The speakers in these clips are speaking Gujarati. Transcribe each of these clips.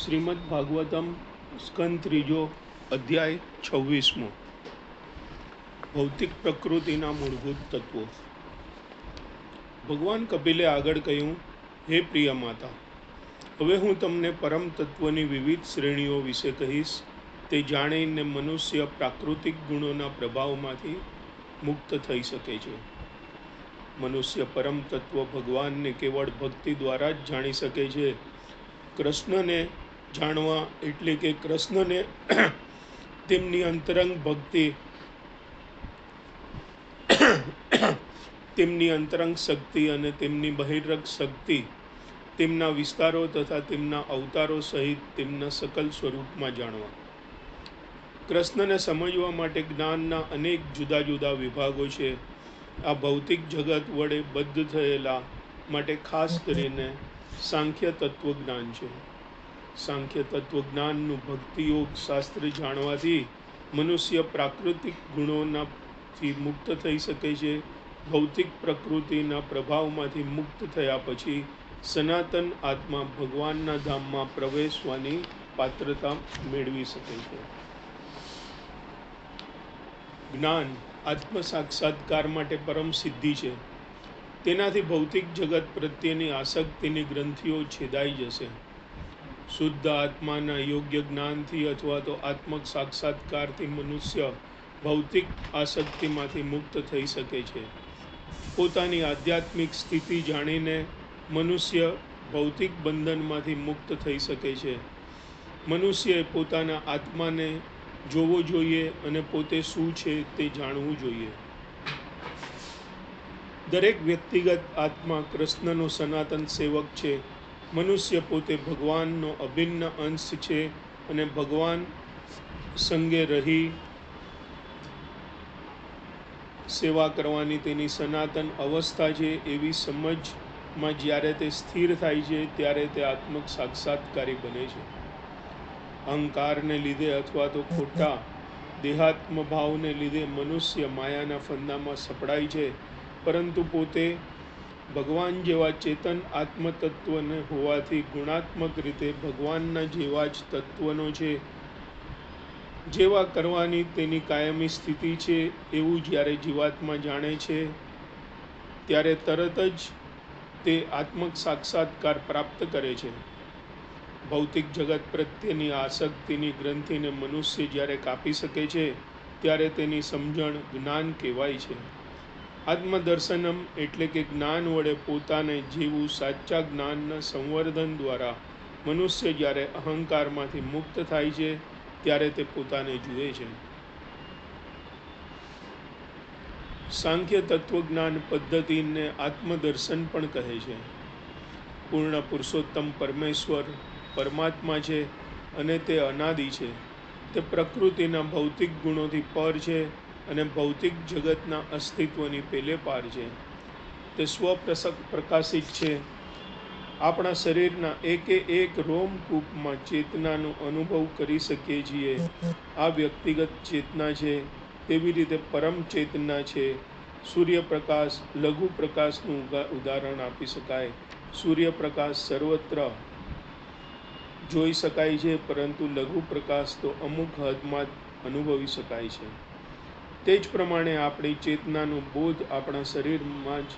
શ્રીમદ ભાગવતમ સ્કંદ ત્રીજો અધ્યાય 26મો ભૌતિક પ્રકૃતિના મૂળભૂત તત્વો. ભગવાન કપિલે આગળ કહ્યું, હે પ્રિય માતા, હવે હું તમને પરમ તત્વની વિવિધ શ્રેણીઓ વિશે કહીશ. તે જાણીને મનુષ્ય પ્રાકૃતિક ગુણોના પ્રભાવમાંથી મુક્ત થઈ શકે છે. મનુષ્ય પરમ તત્વ ભગવાનને કેવળ ભક્તિ દ્વારા જ જાણી શકે છે. કૃષ્ણને જાણવા એટલે કે કૃષ્ણને તેમની અંતરંગ ભક્તિ, તેમની અંતરંગ શક્તિ અને તેમની બહિરંગ શક્તિ, તેમના વિસ્તારો તથા તેમના અવતારો સહિત તેમના સકલ સ્વરૂપમાં જાણવા. કૃષ્ણને સમજવા માટે જ્ઞાનના અનેક જુદા જુદા વિભાગો છે. આ ભૌતિક જગત વડે બદ્ધ થયેલા માટે ખાસ કરીને સાંખ્ય તત્વજ્ઞાન છે. સાંખ્ય તત્વજ્ઞાનનું ભક્તિયોગ શાસ્ત્ર જાણવાથી મનુષ્ય પ્રાકૃતિક ગુણોથી મુક્ત થઈ શકે છે. ભૌતિક પ્રકૃતિના પ્રભાવમાંથી મુક્ત થયા પછી સનાતન આત્મા ભગવાનના ધામમાં પ્રવેશવાની પાત્રતા મેળવી શકે છે. જ્ઞાન આત્મ સાક્ષાત્કાર માટે પરમ સિદ્ધિ છે. તેનાથી ભૌતિક જગત પ્રત્યેની આસક્તિની ગ્રંથિઓ છેદાઈ જશે. શુદ્ધ આત્માના યોગ્ય જ્ઞાનથી અથવા તો આત્મ સાક્ષાત્કારથી મનુષ્ય ભૌતિક આસક્તિમાંથી મુક્ત થઈ શકે છે. પોતાની આધ્યાત્મિક સ્થિતિ જાણીને મનુષ્ય ભૌતિક બંધનમાંથી મુક્ત થઈ શકે છે. મનુષ્યએ પોતાના આત્માને જોવો જોઈએ અને પોતે શું છે તે જાણવું જોઈએ. દરેક વ્યક્તિગત આત્મા કૃષ્ણનો સનાતન સેવક છે. મનુષ્ય પોતે ભગવાનનો અભિન્ન અંશ છે અને ભગવાન સંગે રહી સેવા કરવાની તેની સનાતન અવસ્થા છે. એવી સમજમાં જ્યારે તે સ્થિર થાય છે ત્યારે તે આત્મ સાક્ષાત્કારી બને છે. અહંકારને લીધે અથવા તો ખોટા દેહાત્મ ભાવને લીધે મનુષ્ય માયાના ફંદામાં સપડાય છે, પરંતુ પોતે ભગવાન જેવા ચેતન આત્મતત્વને હોવાથી ગુણાત્મક રીતે ભગવાનના જેવા જ તત્વનો છે. જેવા કરવાની તેની કાયમી સ્થિતિ છે એવું જ્યારે જીવાત્મા જાણે છે ત્યારે તરત જ તે આત્મ સાક્ષાત્કાર પ્રાપ્ત કરે છે. ભૌતિક જગત પ્રત્યેની આસક્તિની ગ્રંથિને મનુષ્ય જ્યારે કાપી શકે છે ત્યારે તેની સમજણ જ્ઞાન કહેવાય છે. આત્મદર્શનમ એટલે કે જ્ઞાન વડે પોતાને જેવું સાચા જ્ઞાનના સંવર્ધન દ્વારા મનુષ્ય જ્યારે અહંકારમાંથી મુક્ત થાય છે ત્યારે તે પોતાને જુએ છે. સાંખ્ય તત્વજ્ઞાન પદ્ધતિને આત્મદર્શન પણ કહે છે. પૂર્ણ પુરુષોત્તમ પરમેશ્વર પરમાત્મા છે અને તે અનાદિ છે. તે પ્રકૃતિના ભૌતિક ગુણોથી પર છે અને ભૌતિક જગતના અસ્તિત્વની પેલે પાર છે. તે સ્વપ્રકાશિત છે. આપણા શરીરના એકે એક રોમકૂપમાં ચેતનાનો અનુભવ કરી શકીએ છીએ. આ વ્યક્તિગત ચેતના છે. તેવી રીતે પરમ ચેતના છે. સૂર્યપ્રકાશ લઘુ પ્રકાશનું ઉદાહરણ આપી શકાય. સૂર્યપ્રકાશ સર્વત્ર જોઈ શકાય છે, પરંતુ લઘુ પ્રકાશ તો અમુક હદમાં જ અનુભવી શકાય છે. તે જ પ્રમાણે આપણી ચેતનાનો બોધ આપણા શરીરમાં જ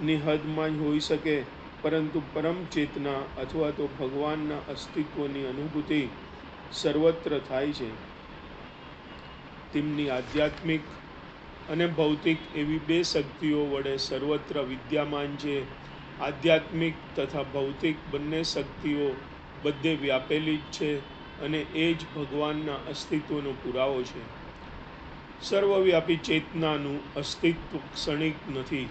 ની હદમાં જ હોઈ શકે, પરંતુ પરમ ચેતના અથવા તો ભગવાનના અસ્તિત્વની અનુભૂતિ સર્વત્ર થાય છે. તેમની આધ્યાત્મિક અને ભૌતિક એવી બે શક્તિઓ વડે સર્વત્ર વિદ્યમાન છે. આધ્યાત્મિક તથા ભૌતિક બંને શક્તિઓ બધે વ્યાપેલી જ છે અને એ જ ભગવાનના અસ્તિત્વનો પુરાવો છે. સર્વવ્યાપી ચેતનાનું અસ્તિત્વ ક્ષણિક નથી.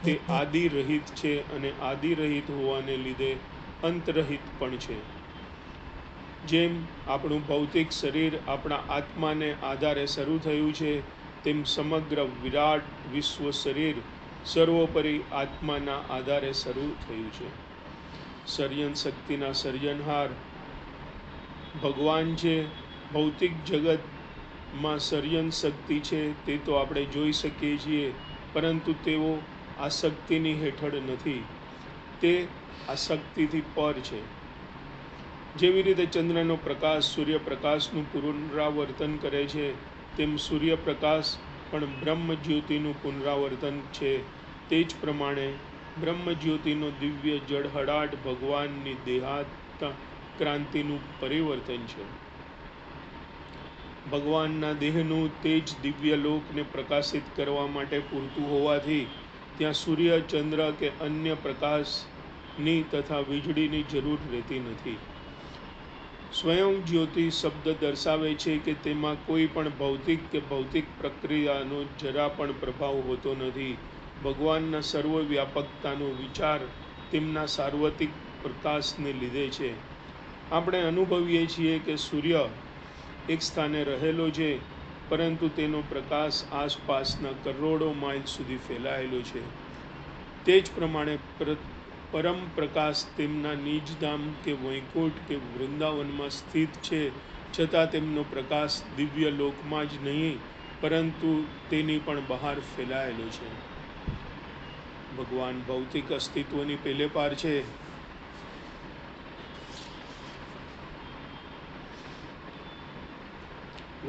તે આદિરહિત છે અને આદિરહિત હોવાને લીધે અંતરહિત પણ છે. જેમ આપણું ભૌતિક શરીર આપણા આત્માને આધારે શરૂ થયું છે, તેમ સમગ્ર વિરાટ વિશ્વ શરીર સર્વોપરી આત્માના આધારે શરૂ થયું છે. સર્જન શક્તિના સર્જનહાર ભગવાન છે. ભૌતિક જગતમાં સર્જન શક્તિ છે તે તો આપણે જોઈ શકીએ છીએ, પરંતુ તેઓ આસક્તિની હેઠળ નથી. તે આસક્તિથી પર છે. જેવી રીતે ચંદ્રનો પ્રકાશ સૂર્યપ્રકાશનું પુનરાવર્તન કરે છે, તેમ સૂર્યપ્રકાશ પણ બ્રહ્મ જ્યોતિનું પુનરાવર્તન છે. તે જ પ્રમાણે બ્રહ્મ જ્યોતિનો દિવ્ય જળહળાટ ભગવાનની દેહાંત ક્રાંતિનું પરિવર્તન છે. ભગવાનના દેહનું તેજ દિવ્ય લોકને પ્રકાશિત કરવા માટે પૂરતું હોવાથી ત્યાં સૂર્ય, ચંદ્ર કે અન્ય પ્રકાશની તથા વીજળીની જરૂર રહેતી નથી. સ્વયં જ્યોતિ શબ્દ દર્શાવે છે કે તેમાં કોઈ પણ ભૌતિક કે ભૌતિક પ્રક્રિયાનો જરા પણ પ્રભાવ હોતો નથી. ભગવાનના સર્વવ્યાપકતાનો વિચાર તેમના સાર્વત્રિક પ્રકાશને લીધે છે. આપણે અનુભવીએ છીએ કે સૂર્ય એક સ્થાને રહેલો છે, પરંતુ તેનો પ્રકાશ આસપાસના કરોડો માઇલ સુધી ફેલાયેલો છે. તે જ પ્રમાણે પરમ પ્રકાશ તેમના નિજધામ કે વૈકુંઠ કે વૃંદાવનમાં સ્થિત છે, છતાં તેમનો પ્રકાશ દિવ્ય લોકમાં જ નહીં, પરંતુ તેની પણ બહાર ફેલાયેલો છે. ભગવાન ભૌતિક અસ્તિત્વની પેલે પાર છે.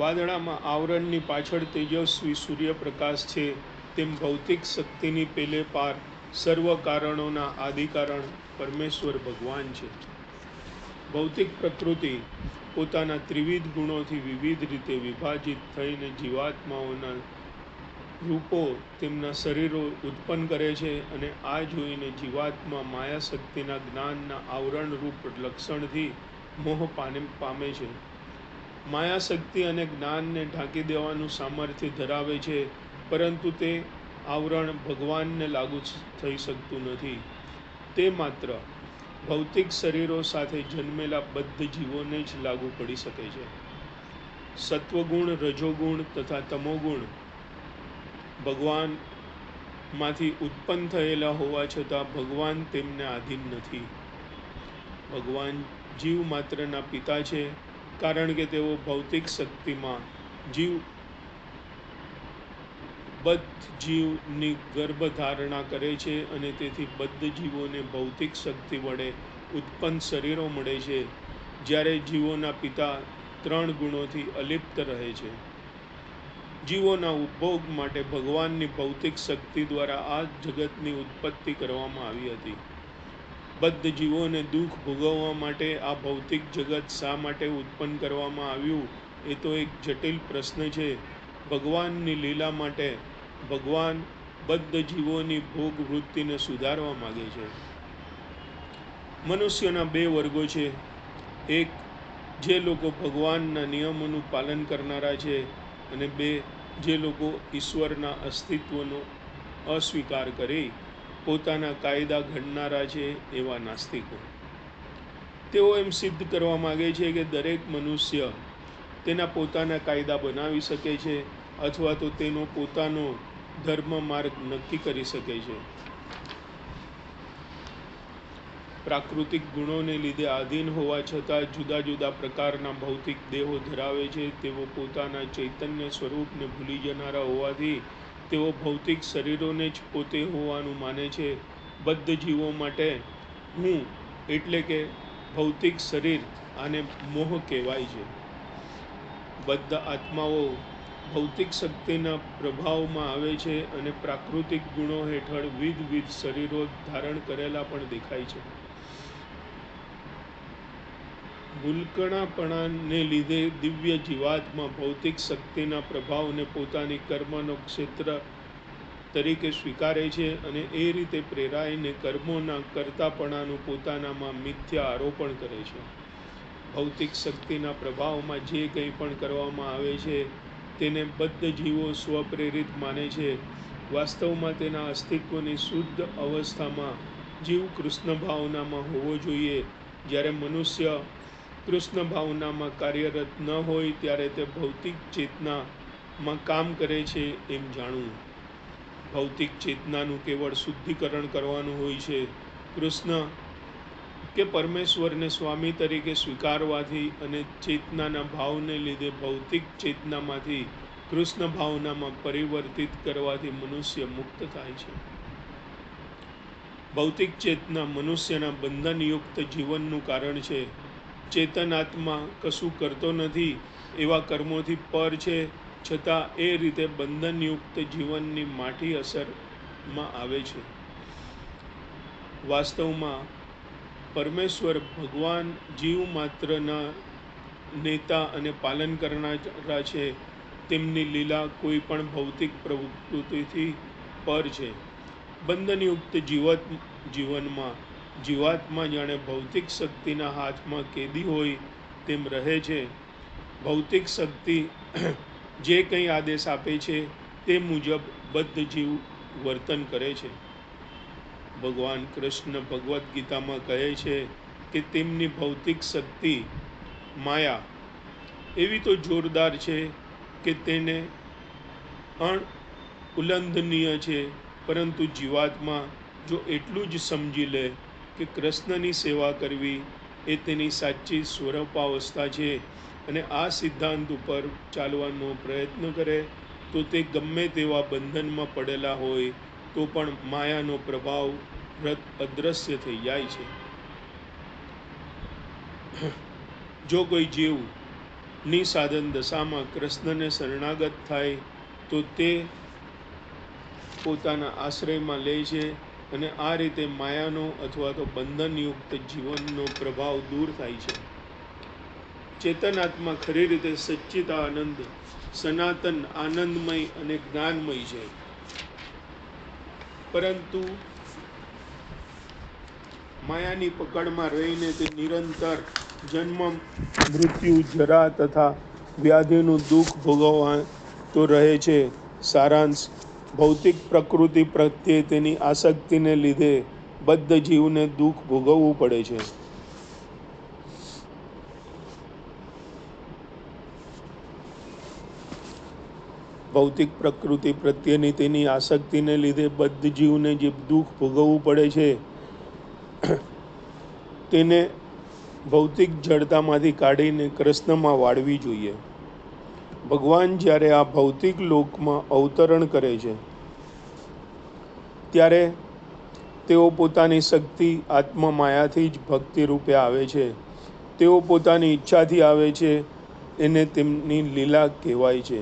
વાદળામાં આવરણની પાછળ તેજસ્વી સૂર્યપ્રકાશ છે, તેમ ભૌતિક શક્તિની પેલે પાર સર્વ કારણોના આદિકારણ પરમેશ્વર ભગવાન છે. ભૌતિક પ્રકૃતિ પોતાના ત્રિવિધ ગુણોથી વિવિધ રીતે વિભાજિત થઈને જીવાત્માઓના રૂપો, તેમના શરીરો ઉત્પન્ન કરે છે, અને આ જોઈને જીવાત્મા માયાશક્તિના જ્ઞાનના આવરણરૂપ લક્ષણથી મોહ પામે છે. માયાશક્તિ અને જ્ઞાનને ઢાંકી દેવાનું સામર્થ્ય ધરાવે છે, પરંતુ તે આવરણ ભગવાનને લાગુ થઈ શકતું નથી. તે માત્ર ભૌતિક શરીરો સાથે જન્મેલા બદ્ધ જીવોને જ લાગુ પડી શકે છે. સત્વગુણ, રજોગુણ તથા તમોગુણ ભગવાનમાંથી ઉત્પન્ન થયેલા હોવા છતાં ભગવાન તેમને આધીન નથી. ભગવાન જીવ માત્રના પિતા છે, કારણ કે તેઓ ભૌતિક શક્તિમાં બદ્ધ જીવની ગર્ભધારણા કરે છે, અને તેથી બદ્ધ જીવોને ભૌતિક શક્તિ વડે ઉત્પન્ન શરીરો મળે છે, જ્યારે જીવોના પિતા 3 ગુણોથી અલિપ્ત રહે છે. જીવોના ઉપભોગ માટે ભગવાનની ભૌતિક શક્તિ દ્વારા આ જગતની ઉત્પત્તિ કરવામાં આવી હતી. બદ્ધ જીવોને દુઃખ ભોગવવા માટે આ ભૌતિક જગત શા માટે ઉત્પન્ન કરવામાં આવ્યું, એ તો એક જટિલ પ્રશ્ન છે. ભગવાનની લીલા માટે ભગવાન બદ્ધ જીવોની ભોગ વૃત્તિને સુધારવા માગે છે. મનુષ્યોના 2 વર્ગો છે. એક, જે લોકો ભગવાનના નિયમોનું પાલન કરનારા છે, અને 2, જે લોકો ઈશ્વરના અસ્તિત્વનો અસ્વીકાર કરી પોતાના કાયદા ઘડનારા છે, એવા નાસ્તિકો. તેઓ એમ સિદ્ધ કરવા માગે છે કે દરેક મનુષ્ય તેના પોતાના કાયદા બનાવી શકે છે, અથવા તો તેનો પોતાનો ધર્મ માર્ગ નક્કી કરી શકે છે. પ્રાકૃતિક ગુણોને લીધે આધીન હોવા છતાં જુદા જુદા પ્રકારના ભૌતિક દેહો ધરાવે છે. તેઓ પોતાના ચૈતન્ય સ્વરૂપને ભૂલી જનારા હોવાથી તેઓ ભૌતિક શરીરોને જ પોતે હોવાનું માને છે. બદ્ધ જીવો માટે હું એટલે કે ભૌતિક શરીર આને મોહ કહેવાય છે. બદ્ધ આત્માઓ ભૌતિક શક્તિના પ્રભાવમાં આવે છે અને પ્રાકૃતિક ગુણો હેઠળ વિવિધ શરીરો ધારણ કરેલા પણ દેખાય છે. ભૂલકણાપણાને લીધે દિવ્ય જીવાત્મા ભૌતિક શક્તિના પ્રભાવને પોતાની કર્મનો ક્ષેત્ર તરીકે સ્વીકારે છે, અને એ રીતે પ્રેરાઈને કર્મોના કર્તાપણાનું પોતાનામાં મિથ્યા આરોપણ કરે છે. ભૌતિક શક્તિના પ્રભાવમાં જે કંઈ પણ કરવામાં આવે છે, તેને બદ્ધ જીવો સ્વપ્રેરિત માને છે. વાસ્તવમાં તેના અસ્તિત્વની શુદ્ધ અવસ્થામાં જીવ કૃષ્ણ ભાવનામાં હોવો જોઈએ. જ્યારે મનુષ્ય કૃષ્ણ ભાવનામાં કાર્યરત ન હોય ત્યારે તે ભૌતિક ચેતનામાં કામ કરે છે એમ જાણવું. ભૌતિક ચેતનાનું કેવળ શુદ્ધિકરણ કરવાનું હોય છે. કૃષ્ણ કે પરમેશ્વરને સ્વામી તરીકે સ્વીકારવાથી અને ચેતનાના ભાવને લીધે ભૌતિક ચેતનામાંથી કૃષ્ણ ભાવનામાં પરિવર્તિત કરવાથી મનુષ્ય મુક્ત થાય છે. ભૌતિક ચેતના મનુષ્યના બંધનયુક્ત જીવનનું કારણ છે. ચેતન આત્મા કશું કરતો નથી, એવા કર્મોથી પર છે, છતાં એ રીતે બંધનયુક્ત જીવનની માઠી અસરમાં આવે છે. વાસ્તવમાં પરમેશ્વર ભગવાન જીવ માત્રના નેતા અને પાલન કરનારા છે. તેમની લીલા કોઈ પણ ભૌતિક પ્રવૃત્તિથી પર છે. બંધનયુક્ત જીવનમાં જીવાત્મા જાણે ભૌતિક શક્તિના હાથમાં કેદી હોય તેમ રહે છે. ભૌતિક શક્તિ જે કંઈ આદેશ આપે છે તે મુજબ બદ્ધ જીવ વર્તન કરે છે. ભગવાન કૃષ્ણ ભગવદ્ ગીતામાં કહે છે કે તેમની ભૌતિક શક્તિ માયા એવી તો જોરદાર છે કે તેને ઉલ્લંઘનીય છે. પરંતુ જીવાત્મા જો એટલું જ સમજી લે કે કૃષ્ણની સેવા કરવી એ તેની સાચી સ્વરૂપાવસ્થા છે અને આ સિદ્ધાંત ઉપર ચાલવાનો પ્રયત્ન કરે, તો તે ગમે તેવા બંધનમાં પડેલા હોય તો પણ માયાનો પ્રભાવ અદ્રશ્ય થઈ જાય છે. જો કોઈ જીવ નિસાધન દશામાં કૃષ્ણને શરણાગત થાય તો તે પોતાના આશ્રયમાં લે છે અને આ રીતે માયાનો અથવા તો બંધનયુક્ત જીવનનો પ્રભાવ દૂર થાય છે. ચેતન આત્મા ખરી રીતે સચ્ચિદાનંદ, સનાતન, આનંદમય અને જ્ઞાનમય છે. પરંતુ માયાની પકડમાં રહીને તે નિરંતર જન્મ, મૃત્યુ, જરા તથા વ્યાધિનું દુઃખ ભોગવતો રહે છે. સારાંશ: ભૌતિક પ્રકૃતિ પ્રત્યે તેની આસક્તિને લીધે બદ્ધ જીવને દુઃખ ભોગવવું પડે છે. ભૌતિક પ્રકૃતિ પ્રત્યેની તેની આસક્તિને લીધે બદ્ધ જીવને જે દુઃખ ભોગવવું પડે છે તેને ભૌતિક જડતામાંથી કાઢીને કૃષ્ણમાં વાળવી જોઈએ. ભગવાન જ્યારે આ ભૌતિક લોકમાં અવતરણ કરે છે ત્યારે તેઓ પોતાની શક્તિ આત્મા માયાથી જ ભક્તિ રૂપે આવે છે. તેઓ પોતાની ઈચ્છાથી આવે છે. એને તેમની લીલા કહેવાય છે.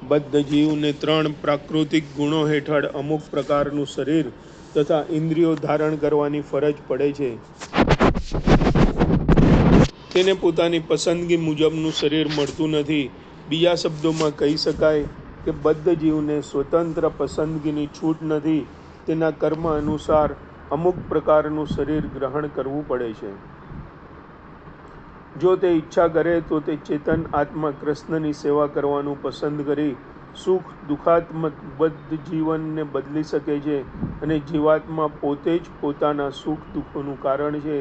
બદ્ધ જીવને 3 પ્રાકૃતિક ગુણો હેઠળ અમુક પ્રકારનું શરીર તથા ઇન્દ્રિયો ધારણ કરવાની ફરજ પડે છે. તેને પોતાની પસંદગી મુજબનું શરીર મળતું નથી. બીજા શબ્દોમાં કહી શકાય કે બદ્ધ જીવને સ્વતંત્ર પસંદગીની છૂટ નથી. તેના કર્મ અનુસાર અમુક પ્રકારનું શરીર ગ્રહણ કરવું પડે છે. જો તે ઈચ્છા કરે તો તે ચેતન આત્મા કૃષ્ણની સેવા કરવાનું પસંદ કરી સુખ દુઃખાત્મક બદ્ધ જીવનને બદલી શકે છે અને જીવાત્મા પોતે જ પોતાના સુખ દુઃખોનું કારણ છે,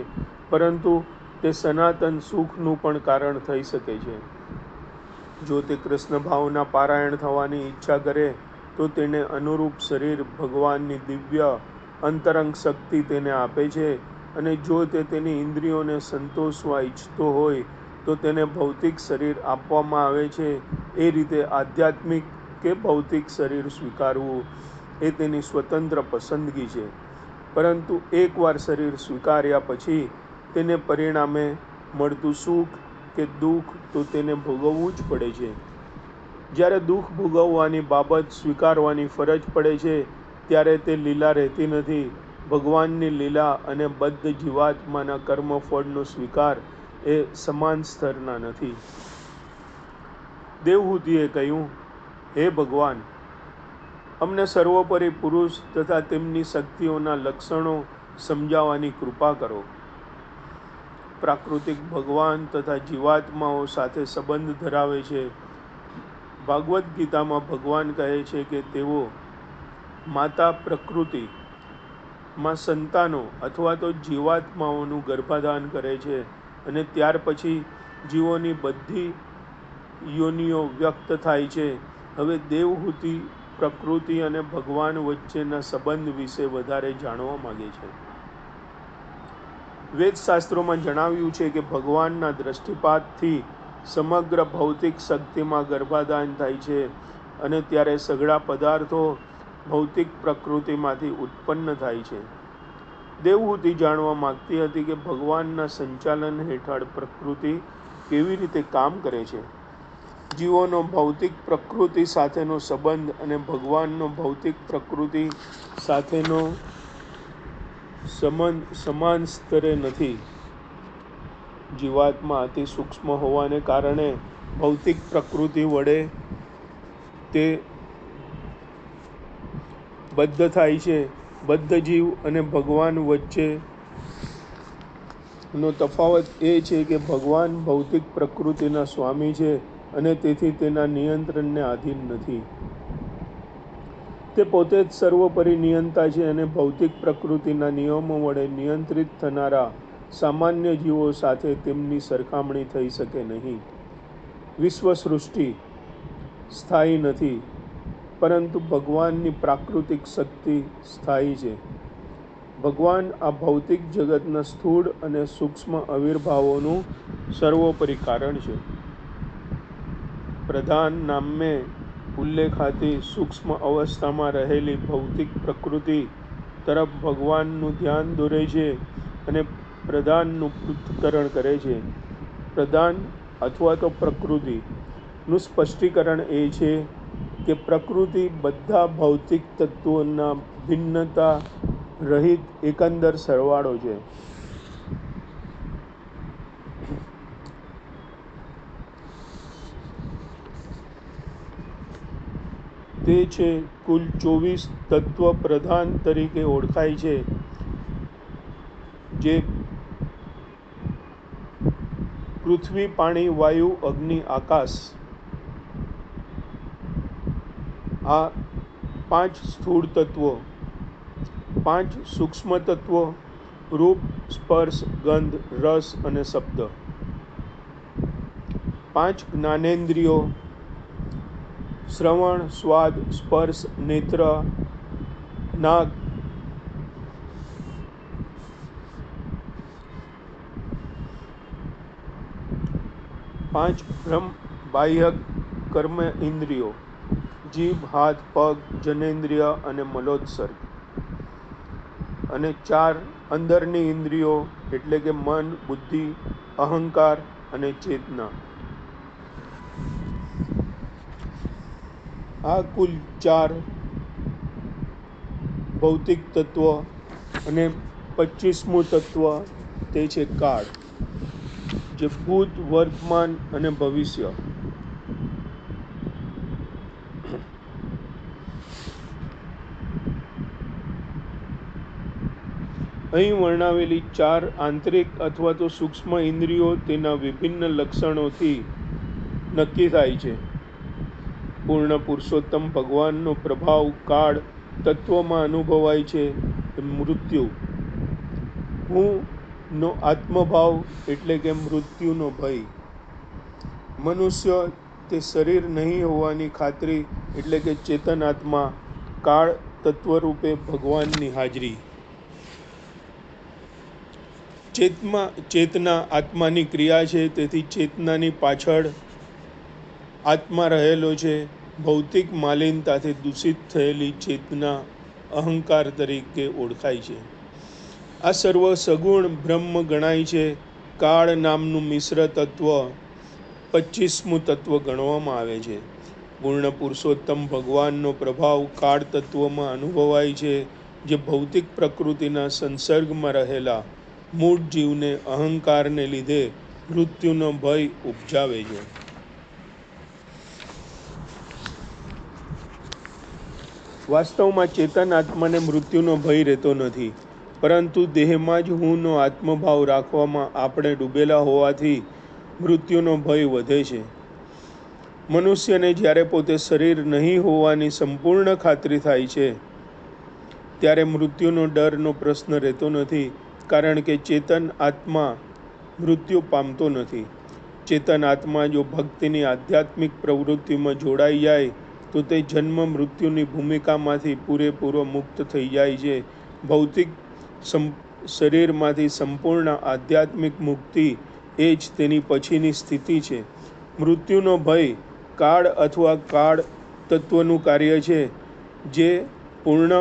પરંતુ તે સનાતન સુખનું પણ કારણ થઈ શકે છે. જો તે કૃષ્ણ ભાવના પારાયણ થવાની ઈચ્છા કરે તો તેને અનુરૂપ શરીર ભગવાનની દિવ્ય અંતરંગ શક્તિ તેને આપે છે, અને જો તે તેની ઇન્દ્રિયોને સંતોષવા ઈચ્છતો હોય તો તેને ભૌતિક શરીર આપવામાં આવે છે. એ રીતે આધ્યાત્મિક કે ભૌતિક શરીર સ્વીકારવું એ તેની સ્વતંત્ર પસંદગી છે, પરંતુ એકવાર શરીર સ્વીકાર્યા પછી તેને પરિણામે મળતું સુખ કે દુઃખ તો તેને ભોગવવું જ પડે છે. જ્યારે દુઃખ ભોગવવાની બાબત સ્વીકારવાની ફરજ પડે છે ત્યારે તે લીલા રહેતી નથી. ભગવાનની લીલા અને બદ્ધ જીવાત્માના કર્મફળનો સ્વીકાર એ સમાન સ્તરના નથી. દેવહૂતિએ કહ્યું, હે ભગવાન, અમને સર્વોપરી પુરુષ તથા તેમની શક્તિઓના લક્ષણો સમજાવવાની કૃપા કરો. પ્રાકૃતિક ભગવાન તથા જીવાત્માઓ સાથે સંબંધ ધરાવે છે. ભાગવદ્ ગીતામાં ભગવાન કહે છે કે તેઓ માતા પ્રકૃતિ માં સંતાનો અથવા તો જીવાત્માઓનું ગર્ભાધાન કરે છે અને ત્યાર પછી જીવોની બધી યોનિઓ વ્યક્ત થાય છે. હવે દેવહૂતિ પ્રકૃતિ અને ભગવાન વચ્ચેના સંબંધ વિશે વધારે જાણવા માંગે છે. વેદશાસ્ત્રોમાં જણાવ્યું છે કે ભગવાનના દ્રષ્ટિપાતથી સમગ્ર ભૌતિક શક્તિમાં ગર્ભાધાન થાય છે અને ત્યારે સઘળા પદાર્થો ભૌતિક પ્રકૃતિમાંથી ઉત્પન્ન થાય છે. દેવહૂતિ જાણવા માગતી હતી કે ભગવાનના સંચાલન હેઠળ પ્રકૃતિ કેવી રીતે કામ કરે છે. જીવોનો ભૌતિક પ્રકૃતિ સાથેનો સંબંધ અને ભગવાનનો ભૌતિક પ્રકૃતિ સાથેનો સંબંધ સમાન સ્તરે નથી. જીવાત્મા અતિ સૂક્ષ્મ હોવાને કારણે ભૌતિક પ્રકૃતિ વડે તે બદ્ધ થાય છે. બદ્ધ જીવ અને ભગવાન વચ્ચેનો તફાવત એ છે કે ભગવાન ભૌતિક પ્રકૃતિના સ્વામી છે અને તેથી તેના નિયંત્રણને આધીન નથી. તે પોતે જ સર્વોપરી નિયંતા છે અને ભૌતિક પ્રકૃતિના નિયમો વડે નિયંત્રિત થનારા સામાન્ય જીવો સાથે તેમની સરખામણી થઈ શકે નહીં. વિશ્વ સૃષ્ટિ સ્થાયી નથી, પરંતુ ભગવાનની પ્રાકૃતિક શક્તિ સ્થાયી છે. ભગવાન આ ભૌતિક જગતના સ્થૂળ અને સૂક્ષ્મ આવિર્ભાવોનું સર્વોપરી કારણ છે. પ્રધાન નામે ઉલ્લેખાતી સૂક્ષ્મ અવસ્થામાં રહેલી ભૌતિક પ્રકૃતિ તરફ ભગવાનનું ધ્યાન દોરે છે અને પ્રધાનનું પૃથ્થકરણ કરે છે. પ્રધાન અથવા તો પ્રકૃતિનું સ્પષ્ટીકરણ એ છે કે પ્રકૃતિ બધા ભૌતિક તત્વોના ભિન્નતા રહિત એકંદર સરવાળો છે. તે છે કુલ 24 તત્વ પ્રધાન તરીકે ઓળખાય છે, જે પૃથ્વી, પાણી, વાયુ, અગ્નિ, આકાશ આ 5 સ્થૂળ તત્વો, 5 સૂક્ષ્મ તત્વો રૂપ, સ્પર્શ, ગંધ, રસ અને શબ્દ, 5 જ્ઞાનેન્દ્રિયો શ્રવણ, સ્વાદ, સ્પર્શ, નેત્ર, નાક, 5 બાહ્ય કર્મ ઇન્દ્રિયો જીભ, હાથ, પગ, જનેન્દ્રિય અને મલોત્સર્ગ, અને 4 અંદરની ઇન્દ્રિયો એટલે કે મન, બુદ્ધિ, અહંકાર અને ચેતના. આ કુલ 4 ભૌતિક તત્વ અને 25મું તત્વ તે છે કાળ, જે ભૂત, વર્તમાન અને ભવિષ્ય. અહીં વર્ણવેલી 4 આંતરિક અથવા તો સૂક્ષ્મ ઇન્દ્રિયો તેના વિભિન્ન લક્ષણોથી નક્કી થાય છે. પૂર્ણ પુરુષોત્તમ ભગવાનનો પ્રભાવ કાળ તત્વમાં અનુભવાય છે. મૃત્યુ, હું નો આત્મભાવ એટલે કે મૃત્યુનો ભય. મનુષ્ય તે શરીર નહીં હોવાની ખાતરી એટલે કે ચેતન આત્મા. કાળ તત્વરૂપે ભગવાનની હાજરી. ચેતના આત્માની ક્રિયા છે, તેથી ચેતનાની પાછળ આત્મા રહેલો છે. ભૌતિક માલિનતાથી દૂષિત થયેલી ચેતના અહંકાર તરીકે ઓળખાય છે. આ સર્વ સગુણ બ્રહ્મ ગણાય છે. કાળ નામનું મિશ્ર તત્વ 25મું તત્વ ગણવામાં આવે છે. પૂર્ણ પુરુષોત્તમ ભગવાનનો પ્રભાવ કાળ તત્વમાં અનુભવાય છે, જે ભૌતિક પ્રકૃતિના સંસર્ગમાં રહેલા મૂળ જીવને અહંકારને લીધે મૃત્યુનો ભય ઉપજાવે છે. વાસ્તવમાં ચેતન આત્માને મૃત્યુનો ભય રહેતો નથી, પરંતુ દેહમાં જ હુંનો આત્મભાવ રાખવામાં આપણે ડૂબેલા હોવાથી મૃત્યુનો ભય વધે છે. મનુષ્યને જ્યારે પોતે શરીર નહીં હોવાની સંપૂર્ણ ખાતરી થાય છે, ત્યારે મૃત્યુનો ડરનો પ્રશ્ન રહેતો નથી, કારણ કે ચેતન આત્મા મૃત્યુ પામતો નથી. ચેતન આત્મા જો ભક્તિની આધ્યાત્મિક પ્રવૃત્તિમાં જોડાઈ જાય તો તે જન્મ મૃત્યુની ભૂમિકામાંથી પૂરેપૂરો મુક્ત થઈ જાય છે. ભૌતિક શરીરમાંથી સંપૂર્ણ આધ્યાત્મિક મુક્તિ એ જ તેની પછીની સ્થિતિ છે. મૃત્યુનો ભય કાળ અથવા કાળ તત્વનું કાર્ય છે, જે પૂર્ણ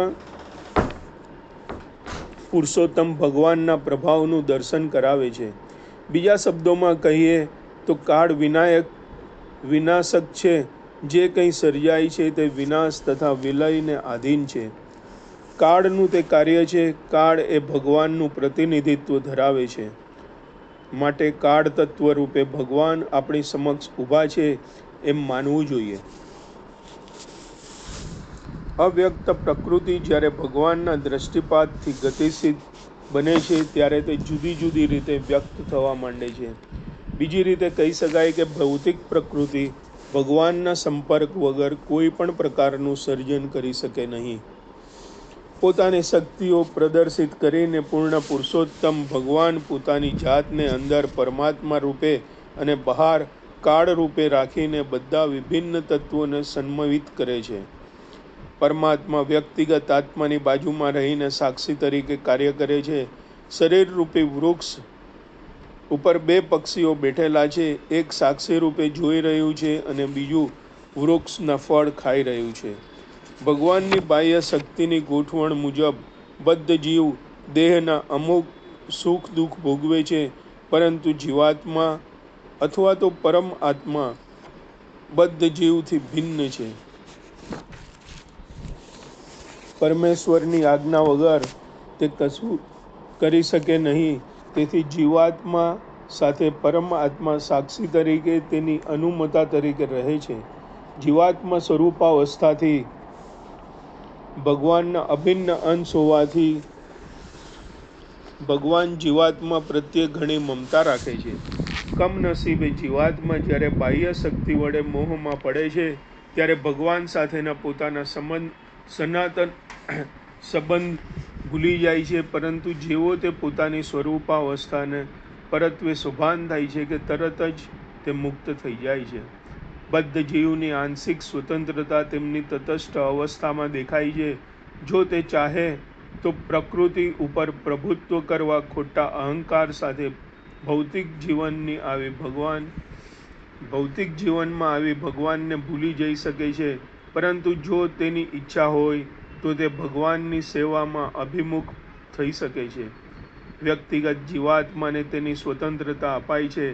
પુરુષોત્તમ ભગવાનના પ્રભાવનું દર્શન કરાવે છે. બીજા શબ્દોમાં કહીએ તો કાળ વિનાશક છે. જે કંઈ સર્જાય છે તે વિનાશ તથા વિલયને આધીન છે. કાળનું તે કાર્ય છે. કાળ એ ભગવાનનું પ્રતિનિધિત્વ ધરાવે છે. માટે કાળ તત્વ રૂપે ભગવાન આપણી સમક્ષ ઊભા છે એમ માનવું જોઈએ. અવ્યક્ત પ્રકૃતિ જ્યારે ભગવાનના દ્રષ્ટિપાતથી ગતિશીલ બને છે ત્યારે તે જુદી જુદી રીતે વ્યક્ત થવા માંડે છે. બીજી રીતે કહી શકાય કે ભૌતિક પ્રકૃતિ ભગવાનના સંપર્ક વગર કોઈ પણ પ્રકારનું સર્જન કરી શકે નહીં. પોતાની શક્તિઓ પ્રદર્શિત કરીને પૂર્ણ પુરુષોત્તમ ભગવાન પોતાની જાતને અંદર પરમાત્મા રૂપે અને બહાર કાળ રૂપે રાખીને બધા વિભિન્ન તત્વોને સંમવિત કરે છે. પરમાત્મા વ્યક્તિગત આત્માની બાજુમાં રહીને સાક્ષી તરીકે કાર્ય કરે છે. શરીર રૂપી વૃક્ષ ઉપર બે પક્ષીઓ બેઠેલા છે. એક સાક્ષી રૂપે જોઈ રહ્યું છે અને બીજું વૃક્ષના ફળ ખાઈ રહ્યું છે. ભગવાનની બાહ્ય શક્તિની ગોઠવણ મુજબ બદ્ધ જીવ દેહના અમુક સુખ દુઃખ ભોગવે છે, પરંતુ જીવાત્મા અથવા તો પરમ આત્મા બદ્ધ જીવથી ભિન્ન છે. પરમેશ્વરની આજ્ઞા વગર તે કશું કરી શકે નહીં. તેથી જીવાત્મા સાથે પરમ આત્મા સાક્ષી તરીકે તેની અનુમતા તરીકે રહે છે. જીવાત્મા સ્વરૂપાવસ્થાથી ભગવાનના અભિન્ન અંશ હોવાથી ભગવાન જીવાત્મા પ્રત્યે ઘણી મમતા રાખે છે. કમનસીબે જીવાત્મા જ્યારે બાહ્ય શક્તિ વડે મોહમાં પડે છે ત્યારે ભગવાન સાથેના પોતાના સનાતન સંબંધ ભૂલી જાય છે. પરંતુ જેવો તે પોતાની સ્વરૂપાવસ્થાને પરત્વે સભાન થાય છે કે તરત જ તે મુક્ત થઈ જાય છે. બદ્ધ જીવની આંશિક સ્વતંત્રતા તેમની તટસ્થ અવસ્થામાં દેખાય છે. જો તે ચાહે તો પ્રકૃતિ ઉપર પ્રભુત્વ કરવા ખોટા અહંકાર સાથે ભૌતિક જીવનમાં આવી ભગવાનને ભૂલી જઈ શકે છે. પરંતુ જો તેની ઈચ્છા હોય તો તે ભગવાનની સેવામાં અભિમુખ થઈ શકે છે. વ્યક્તિગત જીવાત્માને તેની સ્વતંત્રતા અપાય છે.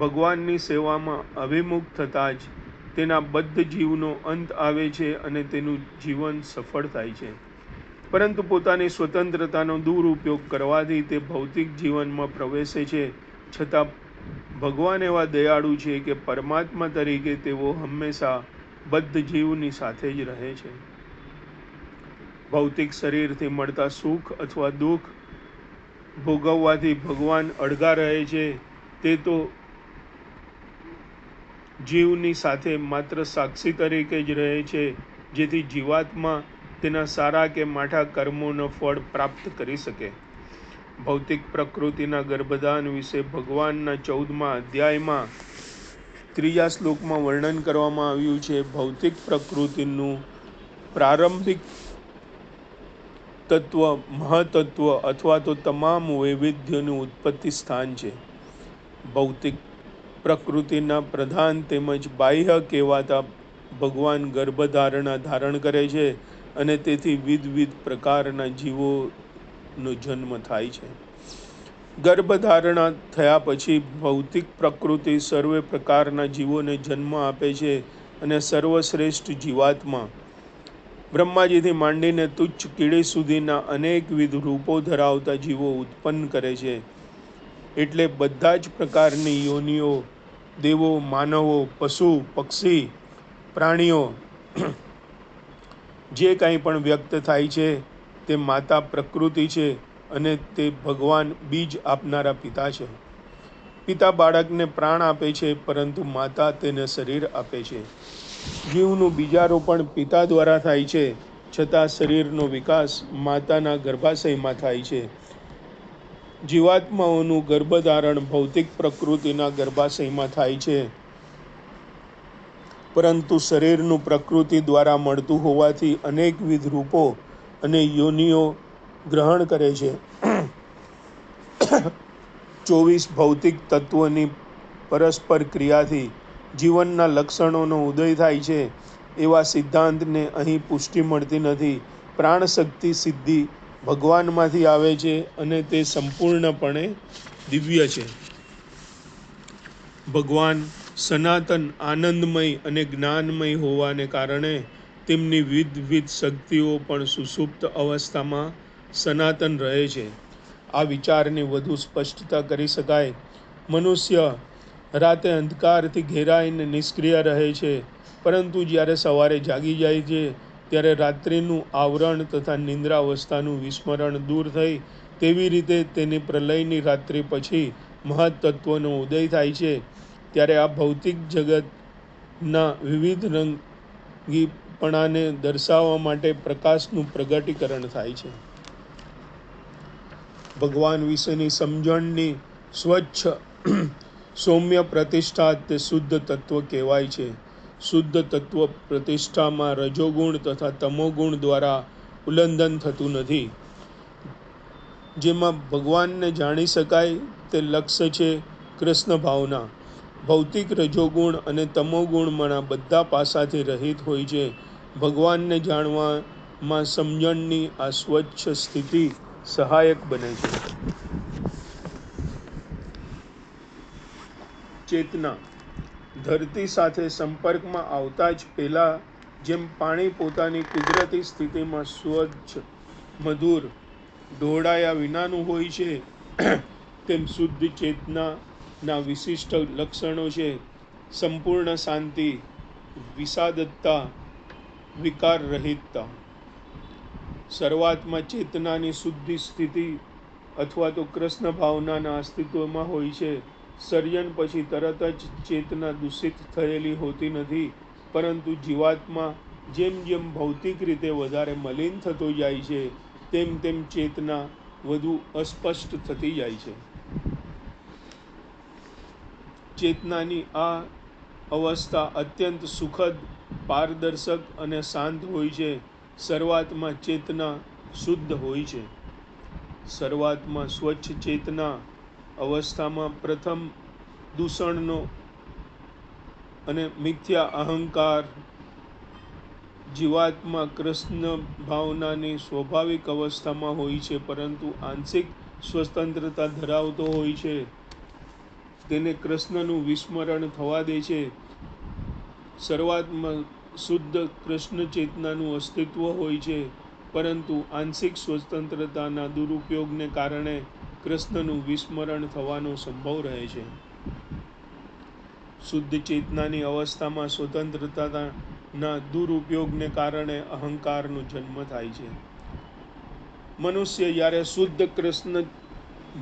ભગવાનની સેવામાં અભિમુખ થતાં જ તેના બદ્ધ જીવનો અંત આવે છે અને તેનું જીવન સફળ થાય છે. પરંતુ પોતાની સ્વતંત્રતાનો દુરુપયોગ કરવાથી તે ભૌતિક જીવનમાં પ્રવેશે છે. છતાં ભગવાન એવા દયાળુ છે કે પરમાત્મા તરીકે તેઓ હંમેશા બદ્ધ જીવની સાથે જ રહે છે. ભૌતિક શરીરથી મળતા સુખ અથવા દુઃખ ભોગવવાથી ભગવાન અળગા રહે છે. તે તો જીવની સાથે માત્ર સાક્ષી તરીકે જ રહે છે, જેથી જીવાત્મા તેના સારા કે માઠા કર્મોનો ફળ પ્રાપ્ત કરી શકે. ભૌતિક પ્રકૃતિના ગર્ભધાન વિશે ભગવાનના 14મા અધ્યાયમાં 3 શ્લોકમાં વર્ણન કરવામાં આવ્યું છે. ભૌતિક પ્રકૃતિનું પ્રારંભિક તત્વ મહાતત્વ અથવા તો તમામ વૈવિધ્યનું ઉત્પત્તિ સ્થાન છે. ભૌતિક પ્રકૃતિના પ્રધાન તેમજ બાહ્ય કહેવાતા ભગવાન ગર્ભધારણા ધારણ કરે છે અને તેથી વિવિધ પ્રકારના જીવોનો જન્મ થાય છે. ગર્ભધારણા થયા પછી ભૌતિક પ્રકૃતિ સર્વે પ્રકારના જીવોને જન્મ આપે છે અને સર્વશ્રેષ્ઠ જીવાત્મા બ્રહ્માજીથી માંડીને તુચ્છ કીડી સુધીના અનેકવિધ રૂપો ધરાવતા જીવો ઉત્પન્ન કરે છે. એટલે બધા જ પ્રકારની યોનિઓ, દેવો, માનવો, પશુ, પક્ષી, પ્રાણીઓ જે કંઈ પણ વ્યક્ત થાય છે તે માતા પ્રકૃતિ છે અને તે ભગવાન બીજ આપનારા પિતા છે. પિતા બાળકને પ્રાણ આપે છે, પરંતુ માતા તેને શરીર આપે છે. જીવનું બીજારોપણ પિતા દ્વારા થાય છે, છતાં શરીરનો વિકાસ માતાના ગર્ભાશયમાં થાય છે. જીવાત્માઓનું ગર્ભધારણ ભૌતિક પ્રકૃતિના ગર્ભાશયમાં થાય છે, પરંતુ શરીરનું પ્રકૃતિ દ્વારા મળતું હોવાથી અનેકવિધ રૂપો અને યોનિઓ ગ્રહણ કરે છે. 24 ભૌતિક તત્વોની પરસ્પર ક્રિયાથી જીવનના લક્ષણોનો ઉદય થાય છે. એવા સિદ્ધાંતને અહીં પુષ્ટિ મળતી નથી. પ્રાણશક્તિ સિદ્ધિ ભગવાનમાંથી આવે છે અને તે સંપૂર્ણપણે દિવ્ય છે. ભગવાન સનાતન, આનંદમય અને જ્ઞાનમય હોવાને કારણે તેમની વિવિધ શક્તિઓ પણ સુષુપ્ત અવસ્થામાં સનાતન રહે છે. આ વિચારની વધુ સ્પષ્ટતા કરી શકાય. મનુષ્ય રાતે અંધકારથી ઘેરાઈને નિષ્ક્રિય રહે છે, પરંતુ જ્યારે સવારે જાગી જાય છે ત્યારે રાત્રિનું આવરણ તથા નિંદ્રા અવસ્થાનું વિસ્મરણ દૂર થઈ તેવી રીતે તેની પ્રલયની રાત્રિ પછી મહત્તત્વનો ઉદય થાય છે. ત્યારે આ ભૌતિક જગતના વિવિધ રંગીપણાને દર્શાવવા માટે પ્રકાશનું પ્રગટીકરણ થાય છે. ભગવાન વિશેની સમજણની સ્વચ્છ સૌમ્ય પ્રતિષ્ઠા તે શુદ્ધ તત્વ કહેવાય છે. શુદ્ધ તત્વ પ્રતિષ્ઠામાં રજોગુણ તથા તમોગુણ દ્વારા ઉલ્લંઘન થતું નથી. જેમાં ભગવાનને જાણી શકાય તે લક્ષ્ય છે કૃષ્ણ ભાવના. ભૌતિક રજોગુણ અને તમોગુણમાંના બધા પાસાથી રહિત હોય છે. ભગવાનને જાણવામાં સમજણની આ સ્વચ્છ સ્થિતિ સહાયક બને છે. ચેતના ધરતી સાથે સંપર્કમાં આવતા જ પહેલા જેમ પાણી પોતાની કુદરતી સ્થિતિમાં સ્વચ્છ, મધુર, ઢોળાયા વિનાનું હોય છે, તેમ શુદ્ધ ચેતનાના વિશિષ્ટ લક્ષણો છે સંપૂર્ણ શાંતિ, વિષાદતતા, વિકાર રહિતતા. શરૂઆતમાં ચેતનાની શુદ્ધ સ્થિતિ અથવા તો કૃષ્ણ ભાવનાના અસ્તિત્વમાં હોય છે. સર્જન પછી તરત જ ચેતના દૂષિત થયેલી હોતી નથી, પરંતુ જીવાત્મા જેમ જેમ ભૌતિક રીતે વધારે મલિન થતો જાય છે તેમ તેમ ચેતના વધુ અસ્પષ્ટ થતી જાય છે. ચેતનાની આ અવસ્થા અત્યંત સુખદ, પારદર્શક અને શાંત હોય છે. શરૂઆતમાં ચેતના શુદ્ધ હોય છે. શરૂઆતમાં સ્વચ્છ ચેતના અવસ્થામાં પ્રથમ દૂષણનો અને મિથ્યા અહંકાર જીવાત્મા કૃષ્ણ ભાવનાની સ્વાભાવિક અવસ્થામાં હોય છે, પરંતુ આંશિક સ્વતંત્રતા ધરાવતો હોય છે. તેને કૃષ્ણનું વિસ્મરણ થવા દે છે. શરૂઆતમાં શુદ્ધ કૃષ્ણ ચેતનાનું અસ્તિત્વ હોય છે, પરંતુ આંશિક સ્વતંત્રતાના દુરુપયોગને કારણે કૃષ્ણનું વિસ્મરણ થવાનો સંભવ રહે છે. શુદ્ધ ચેતનાની અવસ્થામાં સ્વતંત્રતાના દુરુપયોગને કારણે અહંકારનો જન્મ થાય છે. મનુષ્ય જ્યારે શુદ્ધ કૃષ્ણ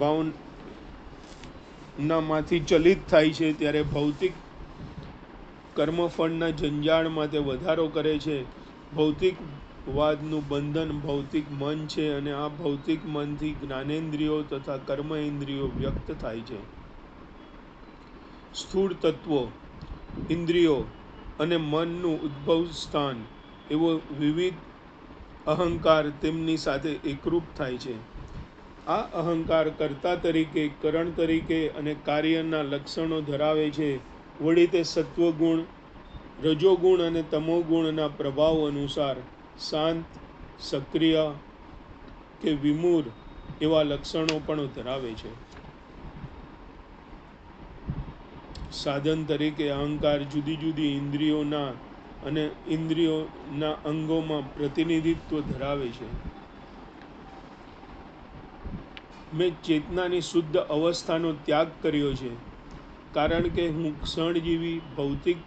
ભાવનામાંથી ચલિત થાય છે ત્યારે ભૌતિક કર્મફળના જંજાળમાં તે વધારો કરે છે. ભૌતિકવાદનું બંધન ભૌતિક મન છે અને આ ભૌતિક મનથી જ્ઞાનેન્દ્રિયો તથા કર્મેન્દ્રિયો વ્યક્ત થાય છે. સ્થૂળ તત્વો, ઇન્દ્રિયો અને મનનું ઉદ્ભવ સ્થાન એવો વિવિધ અહંકાર તેમની સાથે એકરૂપ થાય છે. આ અહંકાર કર્તા તરીકે, કરણ તરીકે અને કાર્યના લક્ષણો ધરાવે છે. વળી તે સત્વગુણ, રજોગુણ અને તમોગુણના પ્રભાવ અનુસાર શાંત, સક્રિય કે વિમૂઢ એવા લક્ષણો પણ ધરાવે છે. સાધન તરીકે અહંકાર જુદી જુદી ઇન્દ્રિયોના અને ઇન્દ્રિયોના અંગોમાં પ્રતિનિધિત્વ ધરાવે છે. મેં ચેતનાની શુદ્ધ અવસ્થાનો ત્યાગ કર્યો છે, કારણ કે હું ક્ષણજીવી ભૌતિક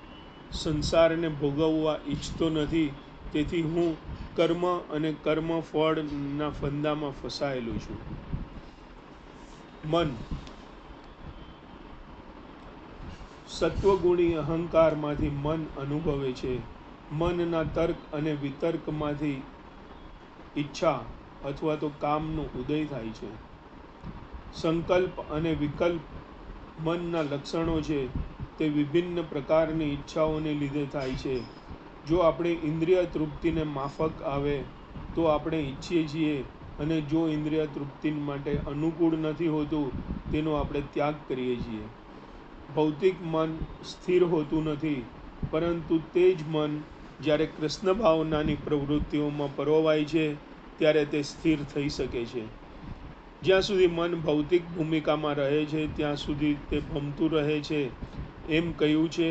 સંસારને ભોગવવા ઈચ્છતો નથી. તેથી હું કર્મ અને કર્મફળના ફંદામાં ફસાયેલો છું. મન સત્વગુણી અહંકારમાંથી મન અનુભવે છે. મનના તર્ક અને વિતર્કમાંથી ઈચ્છા અથવા તો કામનો ઉદય થાય છે. સંકલ્પ અને વિકલ્પ મનના લક્ષણો છે. તે વિભિન્ન પ્રકારની ઈચ્છાઓને લીધે થાય છે. જો આપણે ઇન્દ્રિય તૃપ્તિને માફક આવે તો આપણે ઈચ્છીએ છીએ, અને જો ઇન્દ્રિય તૃપ્તિ માટે અનુકૂળ નથી હોતું તેનો આપણે ત્યાગ કરીએ છીએ. ભૌતિક મન સ્થિર હોતું નથી, પરંતુ તે જ મન જ્યારે કૃષ્ણ ભાવનાની પ્રવૃત્તિઓમાં પરોવાય છે ત્યારે તે સ્થિર થઈ શકે છે. જ્યાં સુધી મન ભૌતિક ભૂમિકામાં રહે છે ત્યાં સુધી તે ભમતું રહે છે. એમ કહ્યું છે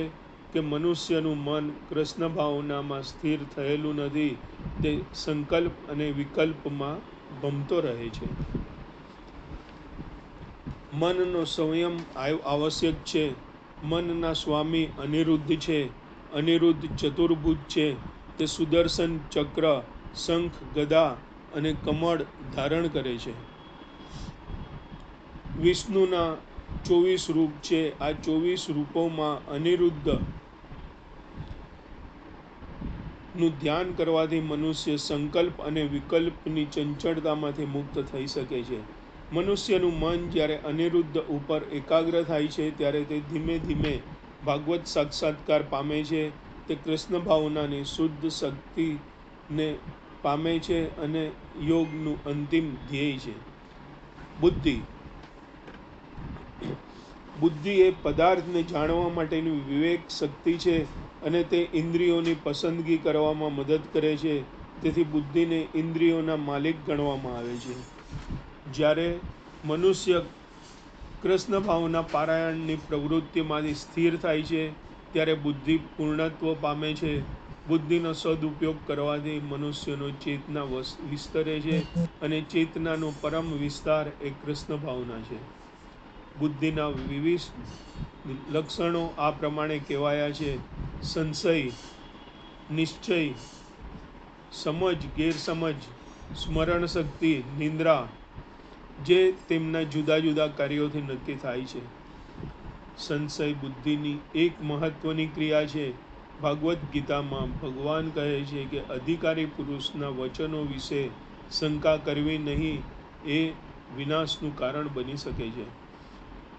કે મનુષ્યનું મન કૃષ્ણ ભાવનામાં સ્થિર થયેલું નથી, તે સંકલ્પ અને વિકલ્પમાં ભમતો રહે છે. મનનો સંયમ આવશ્યક છે. મનના સ્વામી અનિરુદ્ધ છે. અનિરુદ્ધ ચતુર્ભુજ છે. તે સુદર્શન ચક્ર, શંખ, ગદા અને કમળ ધારણ કરે છે. વિષ્ણુના 24 રૂપ છે. આ 24 રૂપોમાં અનિરુદ્ધ નું ધ્યાન કરવાથી મનુષ્ય સંકલ્પ અને વિકલ્પની ચંચળતામાંથી મુક્ત થઈ શકે છે. મનુષ્યનું મન જ્યારે અનિરુદ્ધ ઉપર એકાગ્ર થાય છે ત્યારે તે ધીમે ધીમે ભાગવત સાક્ષાત્કાર પામે છે. તે કૃષ્ણ ભાવનાની શુદ્ધ શક્તિને પામે છે અને યોગનું અંતિમ ધ્યેય છે. બુદ્ધિ. બુદ્ધિ એ પદાર્થને જાણવા માટેની વિવેક શક્તિ છે અને તે ઇન્દ્રિયોની પસંદગી કરવામાં મદદ કરે છે. તેથી બુદ્ધિને ઇન્દ્રિયોના માલિક ગણવામાં આવે છે. જ્યારે મનુષ્ય કૃષ્ણ ભાવના પારાયણની પ્રવૃત્તિમાંથી સ્થિર થાય છે ત્યારે બુદ્ધિ પૂર્ણત્વ પામે છે. બુદ્ધિનો સદુપયોગ કરવાથી મનુષ્યનો ચેતના વિસ્તરે છે અને ચેતનાનો પરમ વિસ્તાર એ કૃષ્ણ ભાવના છે. બુદ્ધિના વિવિધ લક્ષણો આ પ્રમાણે કહેવાયા છે: સંશય, નિશ્ચય, સમજ, ગેરસમજ, સ્મરણ શક્તિ, નિંદ્રા, જે તેમના જુદા જુદા કાર્યોથી નક્કી થાય છે. સંશય બુદ્ધિની એક મહત્વની ક્રિયા છે. ભાગવદ્ ગીતામાં ભગવાન કહે છે કે અધિકારી પુરુષના વચનો વિશે શંકા કરવી નહીં, એ વિનાશનું કારણ બની શકે છે.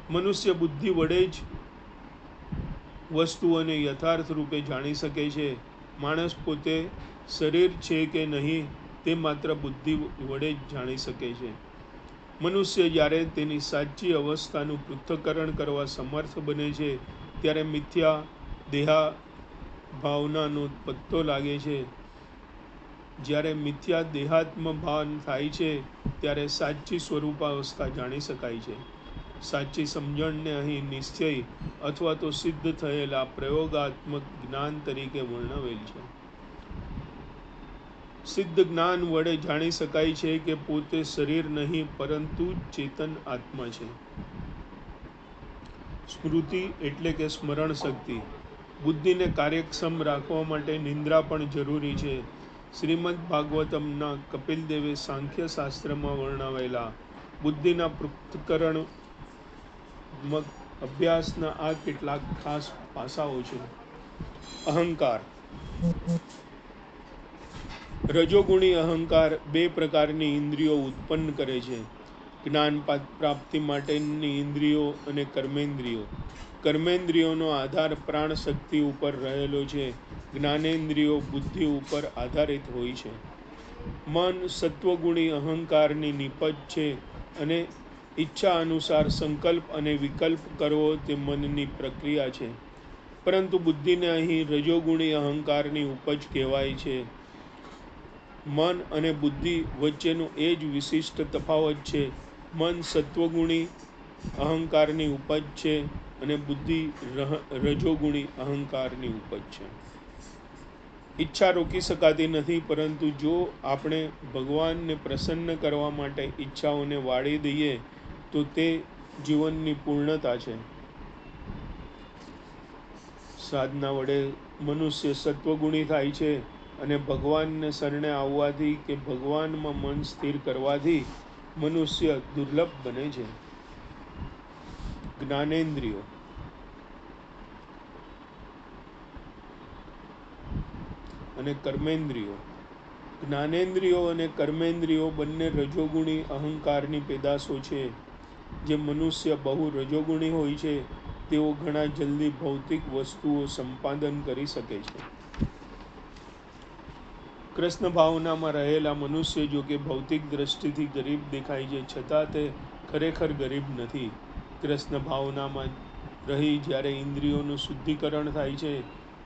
મનુષ્ય બુદ્ધિ વડે જ વસ્તુઓને યથાર્થ રૂપે જાણી શકે છે. માણસ પોતે શરીર છે કે નહીં તે માત્ર બુદ્ધિ વડે જ જાણી શકે છે. મનુષ્ય જ્યારે તેની સાચી અવસ્થાનું પૃથ્થકરણ કરવા સમર્થ બને છે ત્યારે મિથ્યા દેહાભાવનાનો પત્તો લાગે છે. જ્યારે મિથ્યા દેહાત્મ ભાન થાય છે ત્યારે સાચી સ્વરૂપાવસ્થા જાણી શકાય છે. સાચી સમજણને અહીં નિશ્ચય અથવા તો સિદ્ધ થયેલા પ્રયોગાત્મક જ્ઞાન તરીકે વર્ણવેલ છે. સિદ્ધ જ્ઞાન વડે જાણી શકાય છે કે પોતે શરીર નહીં પરંતુ ચેતન આત્મા છે. સ્મૃતિ એટલે કે સ્મરણ શક્તિ. બુદ્ધિને કાર્યક્ષમ રાખવા માટે નિંદ્રા પણ જરૂરી છે. શ્રીમદ ભાગવતમના કપિલદેવે સાંખ્ય શાસ્ત્રમાં વર્ણવેલા બુદ્ધિના પૃથ્થકરણ અભ્યાસના આ કેટલાક ખાસ પાસાઓ છે. અહંકાર. રજોગુણી અહંકાર બે પ્રકારની ઇન્દ્રિયો ઉત્પન્ન કરે છે: જ્ઞાન પ્રાપ્તિ માટેની ઇન્દ્રિયો અને કર્મેન્દ્રિયો. કર્મેન્દ્રિયોનો આધાર પ્રાણ શક્તિ ઉપર રહેલો છે. જ્ઞાનેન્દ્રિયો બુદ્ધિ ઉપર આધારિત હોય છે. મન સત્વગુણી અહંકારની નીપજ છે અને ઈચ્છા અનુસાર સંકલ્પ અને વિકલ્પ કરવો તે મનની પ્રક્રિયા છે. પરંતુ બુદ્ધિને અહીં રજોગુણી અહંકારની ઉપજ કહેવાય છે. મન અને બુદ્ધિ વચ્ચેનો એ જ વિશિષ્ટ તફાવત છે. મન સત્વગુણી અહંકારની ઉપજ છે અને બુદ્ધિ રજોગુણી અહંકારની ઉપજ છે. ઈચ્છા રોકી શકાતી નથી, પરંતુ જો આપણે ભગવાનને પ્રસન્ન કરવા માટે ઈચ્છાઓને વાળી દઈએ તો તે જીવનની પૂર્ણતા છે. સાધના વડે મનુષ્ય સત્વગુણી થાય છે અને ભગવાનને શરણે આવવાથી કે ભગવાનમાં મન સ્થિર કરવાથી મનુષ્ય દુર્લભ બને છે. જ્ઞાનેન્દ્રિયો. અને કર્મેન્દ્રિયો. જ્ઞાનેન્દ્રિયો અને કર્મેન્દ્રિયો બંને રજોગુણી અહંકારની પેદાશો છે. જે મનુષ્ય બહુ રજોગુણી હોય છે તેઓ ઘણા જલ્દી ભૌતિક વસ્તુઓ સંપાદન કરી શકે છે. કૃષ્ણ ભાવનામાં રહેલા મનુષ્ય જો કે ભૌતિક દ્રષ્ટિથી ગરીબ દેખાય છે, છતાં તે ખરેખર ગરીબ નથી. કૃષ્ણ ભાવનામાં રહી જ્યારે ઇન્દ્રિયોનું શુદ્ધિકરણ થાય છે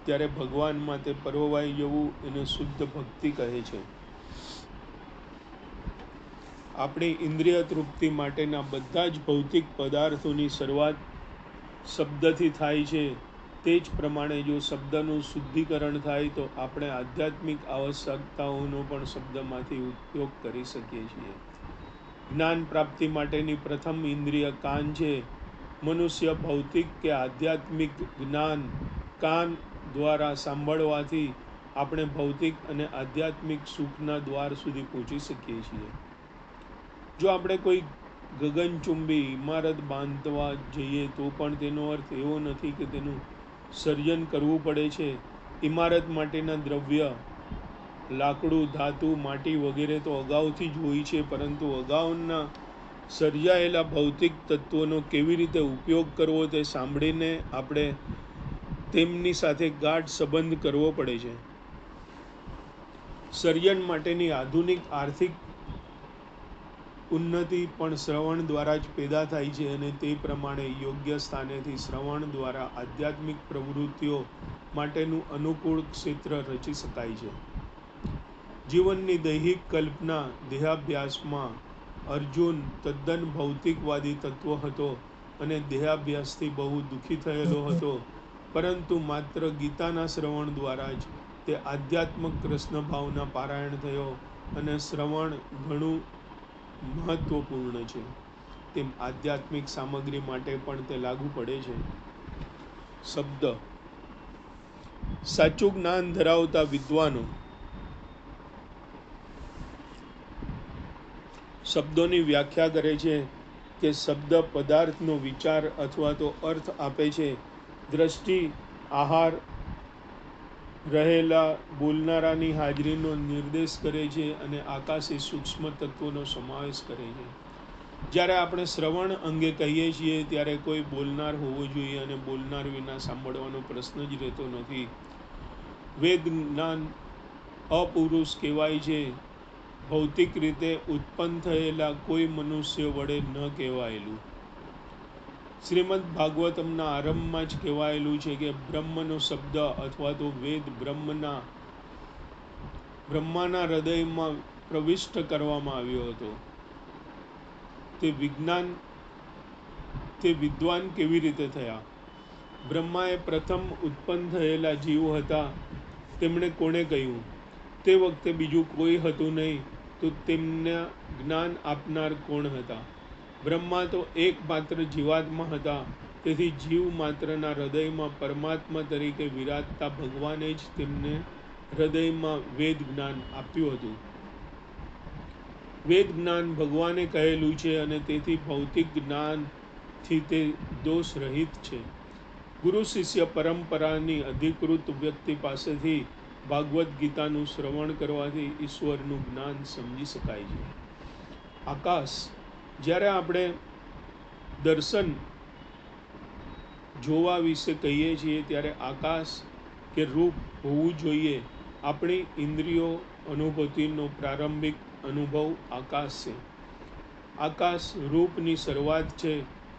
ત્યારે ભગવાનમાં તે પરોવાઈ જવું એને શુદ્ધ ભક્તિ કહે છે. આપણી ઇન્દ્રિય તૃપ્તિ માટેના બધા જ ભૌતિક પદાર્થોની શરૂઆત શબ્દથી થાય છે. તે જ પ્રમાણે જો શબ્દનું શુદ્ધિકરણ થાય તો આપણે આધ્યાત્મિક આવશ્યકતાઓનો પણ શબ્દમાંથી ઉપયોગ કરી શકીએ છીએ. જ્ઞાન પ્રાપ્તિ માટેની પ્રથમ ઇન્દ્રિય કાન છે. મનુષ્ય ભૌતિક કે આધ્યાત્મિક જ્ઞાન કાન દ્વારા સાંભળવાથી આપણે ભૌતિક અને આધ્યાત્મિક સુખના દ્વાર સુધી પહોંચી શકીએ છીએ. જો આપણે કોઈ ગગનચુંબી ઇમારત બાંધવા જઈએ તો પણ તેનો અર્થ એવો નથી કે તેનું સર્જન કરવું પડે છે. ઇમારત માટેના દ્રવ્ય લાકડું, ધાતુ, માટી વગેરે તો અગાઉથી જ હોય છે, પરંતુ અગાઉના સર્જાયેલા ભૌતિક તત્વોનો કેવી રીતે ઉપયોગ કરવો તે સાંભળીને આપણે તેમની સાથે ગાઢ સંબંધ કરવો પડે છે. સર્જન માટેની આધુનિક આર્થિક ઉન્નતિ પણ શ્રવણ દ્વારા જ પેદા થાય છે, અને તે પ્રમાણે યોગ્ય સ્થાનેથી શ્રવણ દ્વારા આધ્યાત્મિક પ્રવૃત્તિઓ માટેનું અનુકૂળ ક્ષેત્ર રચી શકાય છે. જીવનની દૈહિક કલ્પના દેહાભ્યાસમાં અર્જુન તદ્દન ભૌતિકવાદી તત્વ હતો અને દેહાભ્યાસથી બહુ દુઃખી થયેલો હતો, પરંતુ માત્ર ગીતાના શ્રવણ દ્વારા જ તે આધ્યાત્મક કૃષ્ણ ભાવના પારાયણ થયો. અને શ્રવણ ઘણું મહત્વપૂર્ણ છે, તેમ આધ્યાત્મિક સામગ્રી માટે પણ તે લાગુ પડે છે. શબ્દ સાચું જ્ઞાન ધરાવતા વિદ્વાનો શબ્દોની વ્યાખ્યા કરે છે કે શબ્દ પદાર્થનો વિચાર અથવા તો અર્થ આપે છે. દ્રષ્ટિ, આહાર રહેલા બોલનારાની હાજરીનો નિર્દેશ કરે છે અને આકાશ એ સૂક્ષ્મ તત્વોનો સમાવેશ કરે છે. જ્યારે આપણે શ્રવણ અંગે કહીએ છીએ ત્યારે કોઈ બોલનાર હોવો જોઈએ, અને બોલનાર વિના સાંભળવાનો પ્રશ્ન જ રહેતો નથી. વેદ જ્ઞાન અપુરુષ કહેવાય છે. ભૌતિક રીતે ઉત્પન્ન થયેલા કોઈ મનુષ્ય વડે ન કહેવાયેલું. શ્રીમદ ભાગવતમના આરંભમાં જ કહેવાયેલું છે કે બ્રહ્મનો શબ્દ અથવા તો વેદ બ્રહ્માના હૃદયમાં પ્રવિષ્ટ કરવામાં આવ્યો હતો. તે વિદ્વાન કેવી રીતે થયા? બ્રહ્માએ પ્રથમ ઉત્પન્ન થયેલા જીવ હતા. તેમણે કોણે કહ્યું? તે વખતે બીજું કોઈ હતું નહીં, તો તેમને જ્ઞાન આપનાર કોણ હતા? બ્રહ્મા તો એકમાત્ર જીવાત્મા હતા. તેથી જીવ માત્રના હૃદયમાં પરમાત્મા તરીકે વિરાજતા ભગવાને જ તેમને હૃદયમાં વેદ જ્ઞાન આપ્યું હતું. વેદ જ્ઞાન ભગવાને કહેલું છે, અને તેથી ભૌતિક જ્ઞાનથી તે દોષ રહિત છે. ગુરુ શિષ્ય પરંપરાની અધિકૃત વ્યક્તિ પાસેથી ભાગવદ્ ગીતાનું શ્રવણ કરવાથી ઈશ્વરનું જ્ઞાન સમજી શકાય છે. આકાશ જ્યારે આપણે દર્શન જોવા વિશે કહીએ છીએ ત્યારે આકાશ કે રૂપ હોવું જોઈએ. આપણી ઇન્દ્રિયો અનુભૂતિનો પ્રારંભિક અનુભવ આકાશ છે. આકાશ રૂપની શરૂઆત છે,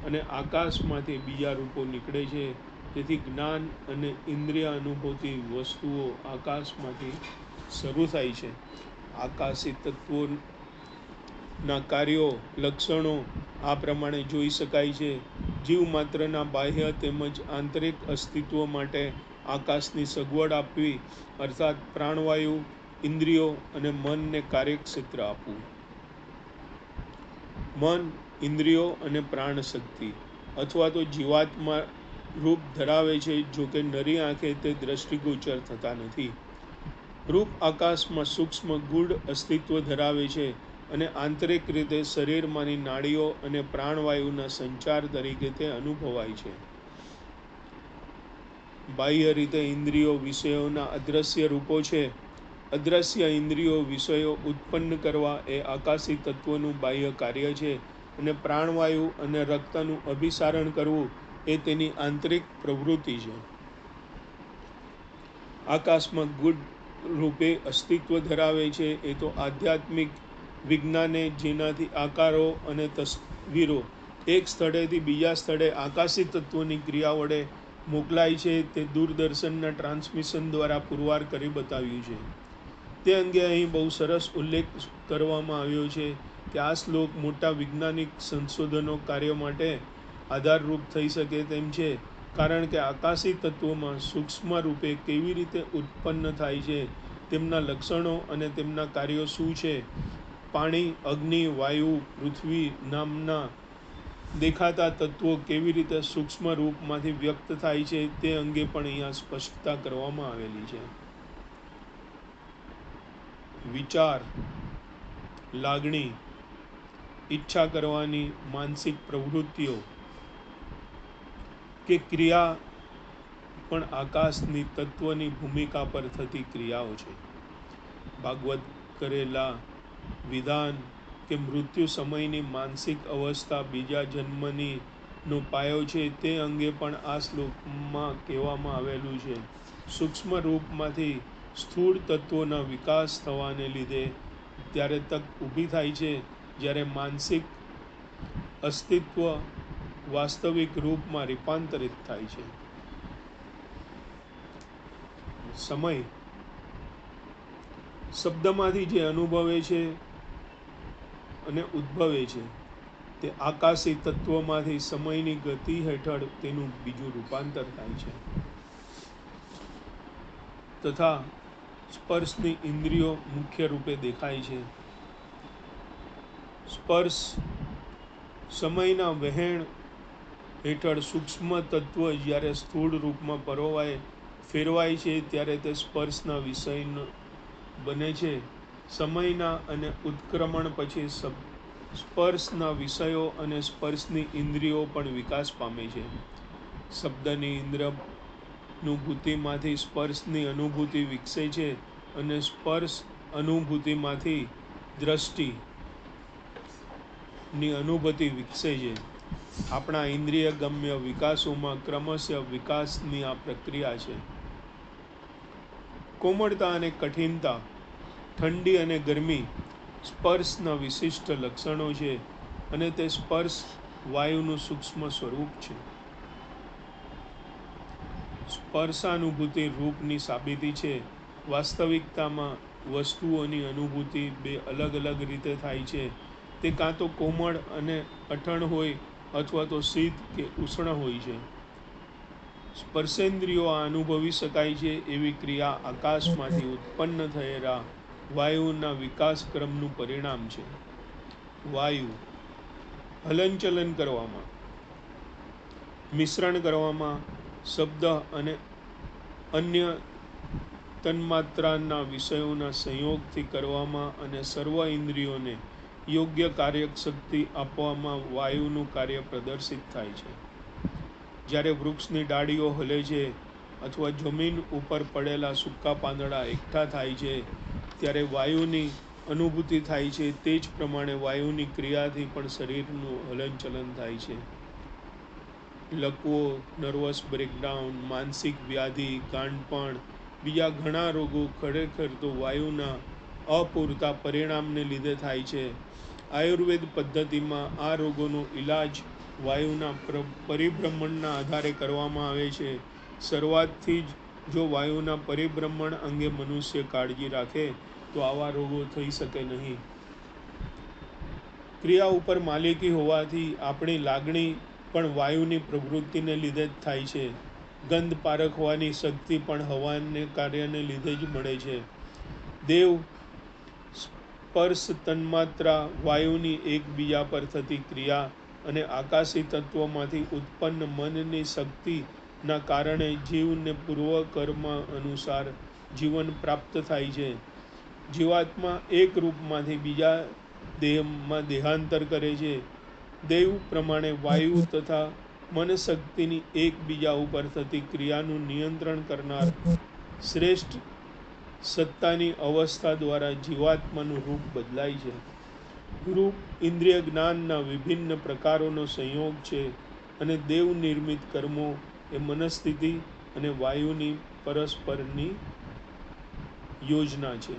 અને આકાશમાંથી બીજા રૂપો નીકળે છે. તેથી જ્ઞાન અને ઇન્દ્રિય અનુભૂતિ વસ્તુઓ આકાશમાંથી શરૂ થાય છે. આકાશી તત્વોના કાર્યો, લક્ષણો આ પ્રમાણે જોઈ શકાય છે. જીવ માત્રના બાહ્ય તેમજ આંતરિક અસ્તિત્વ માટે આકાશની સગવડ આપવી, અર્થાત પ્રાણવાયુ, ઇન્દ્રિયો અને મનને કાર્યક્ષેત્ર આપવું. મન, ઇન્દ્રિયો અને પ્રાણ શક્તિ અથવા તો જીવાત્મા રૂપ ધરાવે છે, જો કે નરી આંખે તે દ્રષ્ટિગોચર થતા નથી. રૂપ આકાશમાં સૂક્ષ્મ ગૂઢ અસ્તિત્વ ધરાવે છે, અને આંતરિક રીતે શરીરમાંની નાડીઓ અને પ્રાણવાયુના સંચાર તરીકે તે અનુભવાય છે. બાહ્ય રીતે ઇન્દ્રિયો વિષયોના અદ્રશ્ય રૂપો છે. અદ્રશ્ય ઇન્દ્રિયો વિષયો ઉત્પન્ન કરવા એ આકાશી તત્વનું બાહ્ય કાર્ય છે, અને પ્રાણવાયુ અને રક્તનું અભિસારણ કરવું એ તેની આંતરિક પ્રવૃત્તિ છે. આકાશમાં ગૂઢ રૂપે અસ્તિત્વ ધરાવે છે એ તો આધ્યાત્મિક વિજ્ઞાને જેનાથી આકારો અને તસવીરો એક સ્થળેથી બીજા સ્થળે આકાશી તત્વોની ક્રિયા વડે મોકલાય છે, તે દૂરદર્શનના ટ્રાન્સમિશન દ્વારા પુરવાર કરી બતાવ્યું છે. તે અંગે અહીં બહુ સરસ ઉલ્લેખ કરવામાં આવ્યો છે કે કે આ શ્લોક મોટા વૈજ્ઞાનિક સંશોધનો કાર્ય માટે આધારરૂપ થઈ શકે તેમ છે, કારણ કે આકાશી તત્વોમાં સૂક્ષ્મ રૂપે કેવી રીતે ઉત્પન્ન થાય છે, તેમના લક્ષણો અને તેમના કાર્યો શું છે. પાણી, અગ્નિ, વાયુ, પૃથ્વી નામના દેખાતા તત્વો કેવી રીતે સૂક્ષ્મ રૂપમાંથી વ્યક્ત થાય છે તે અંગે પણ અહીંયા સ્પષ્ટતા કરવામાં આવેલી છે. વિચાર, લાગણી, ઈચ્છા કરવાની માનસિક પ્રવૃત્તિઓ કે ક્રિયા પણ આકાશની તત્વની ભૂમિકા પર થતી ક્રિયાઓ છે. ભાગવત કરેલા વિધાન કે મૃત્યુ સમયની માનસિક અવસ્થા બીજા જન્મની નો પાયો છે તે અંગે પણ આ શ્લોકમાં કહેવામાં આવેલું છે. સૂક્ષ્મ રૂપમાંથી સ્થૂળ તત્વોના વિકાસ થવાને લીધે ત્યારે તક ઊભી થાય છે, જ્યારે માનસિક અસ્તિત્વ વાસ્તવિક રૂપમાં રૂપાંતરિત થાય છે. સમય શબ્દમાંથી જે અનુભવે છે અને ઉદ્ભવે છે તે આકાશી તત્વમાંથી સમયની ગતિ હેઠળ તેનું બીજું રૂપાંતર થાય છે. તથા સ્પર્શની ઇન્દ્રિયો મુખ્ય રૂપે દેખાય છે. સ્પર્શ સમયના વહેણ હેઠળ સૂક્ષ્મ તત્વ જ્યારે સ્થૂળ રૂપમાં ફેરવાય છે ત્યારે તે સ્પર્શના વિષય બને છે. સમયના અને ઉત્ક્રમણ પછી સ્પર્શના વિષયો અને સ્પર્શની ઇન્દ્રિયો પણ વિકાસ પામે છે. શબ્દની ઇન્દ્રિયાનુભૂતિમાંથી સ્પર્શની અનુભૂતિ વિકસે છે અને સ્પર્શ અનુભૂતિમાંથી દ્રષ્ટિની અનુભૂતિ વિકસે છે. આપણા ઇન્દ્રિયગમ્ય વિકાસોમાં ક્રમશઃ વિકાસની આ પ્રક્રિયા છે. કોમળતા અને કઠિનતા, ઠંડી અને ગરમી સ્પર્શના વિશિષ્ટ લક્ષણો છે અને તે સ્પર્શ વાયુનું સૂક્ષ્મ સ્વરૂપ છે. સ્પર્શાનુભૂતિ રૂપની સાબિતી છે. વાસ્તવિકતામાં વસ્તુઓની અનુભૂતિ બે અલગ અલગ રીતે થાય છે. તે કાં તો કોમળ અને કઠણ હોય અથવા તો શીત કે ઉષ્ણ હોય છે. સ્પર્શેન્દ્રિયો આ અનુભવી શકાય છે એવી ક્રિયા આકાશમાંથી ઉત્પન્ન થયેલા વાયુના વિકાસક્રમનું પરિણામ છે. વાયુ હલનચલન કરવામાં, મિશ્રણ કરવામાં, શબ્દ અને અન્ય તન્માત્રાના વિષયોના સંયોગથી કરવામાં અને સર્વ ઇન્દ્રિયોને યોગ્ય કાર્યશક્તિ આપવામાં વાયુનું કાર્ય પ્રદર્શિત થાય છે. જ્યારે વૃક્ષની ડાળીઓ હલે છે અથવા જમીન ઉપર પડેલા સૂકા પાંદડા એકઠા થાય છે ત્યારે વાયુની અનુભૂતિ થાય છે. તે જ પ્રમાણે વાયુની ક્રિયાથી પણ શરીરનું હલનચલન થાય છે. લકવો, નર્વસ બ્રેકડાઉન, માનસિક વ્યાધિ, ગાંડપણ, બીજા ઘણા રોગો ખરેખર તો વાયુના અપૂરતા પરિણામને લીધે થાય છે. આયુર્વેદ પદ્ધતિમાં આ રોગોનો ઇલાજ વાયુના પરિભ્રમણના આધારે કરવામાં આવે છે. શરૂઆતથી જ જો વાયુના પરિભ્રમણ અંગે મનુષ્ય કાળજી રાખે તો આવા રોગો થઈ શકે નહીં. ક્રિયા ઉપર માલિકી હોવાથી આપણી લાગણી પણ વાયુની પ્રવૃત્તિને લીધે જ થાય છે. ગંધ પારખવાની શક્તિ પણ હવાને કાર્યને લીધે જ મળે છે. દેવ સ્પર્શ તન્માત્રા વાયુની એકબીજા પર થતી ક્રિયા અને આકાશી તત્વોમાંથી ઉત્પન્ન મનની શક્તિના કારણે જીવને પૂર્વકર્મ અનુસાર જીવન પ્રાપ્ત થાય છે. જીવાત્મા એક રૂપમાંથી બીજા દેહમાં દેહાંતર કરે છે. દેવ પ્રમાણે વાયુ તથા મનશક્તિની એકબીજા ઉપર થતી ક્રિયાનું નિયંત્રણ કરનાર શ્રેષ્ઠ સત્તાની અવસ્થા દ્વારા જીવાત્માનું રૂપ બદલાય છે. રૂપ ઇન્દ્રિય જ્ઞાનના વિભિન્ન પ્રકારોનો સંયોગ છે અને દેવ નિર્મિત કર્મો એ મનસ્થિતિ અને વાયુની પરસ્પરની યોજના છે.